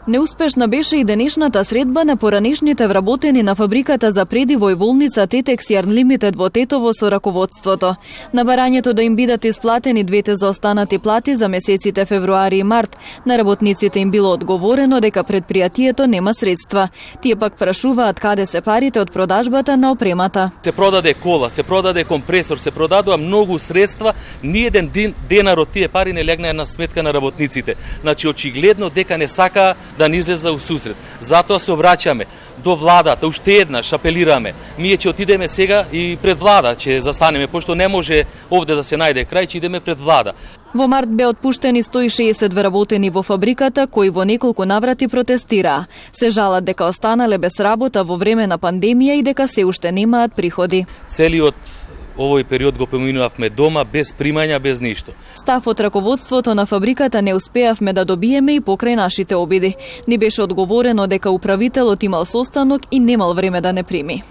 Неуспешна беше и денешната средба на поранешните вработени на фабриката за предиво и волница Тетекс и Unlimited во Тетово со раководството. На барањето да им бидат исплатени двете заостанати плати за месеците февруари и март, на работниците им било одговорено дека предпријатието нема средства. Тие пак прашуваат каде се парите од продажбата на опремата. Се продаде кола, се продаде компресор, се продадува многу средства, ни еден денар од тие пари не легна на сметка на работниците. Значи очигледно дека не сака да ни излезе у сусрет. Затоа се обраќаме до владата, уште еднаш апелираме. Ние ќе отидеме сега и пред влада, ќе застанеме, пошто не може овде да се најде крај, ќе идеме пред влада. Во март бе отпуштени 160 вработени во фабриката, кои во неколку наврати протестираа. Се жалат дека останале без работа во време на пандемија и дека се уште немаат приходи. Целиот овој период го поминувавме дома, без примања, без ништо. Став од раководството на фабриката не успеавме да добиеме и покрај нашите обиди. Ни беше одговорено дека управителот имал состанок и немал време да не прими.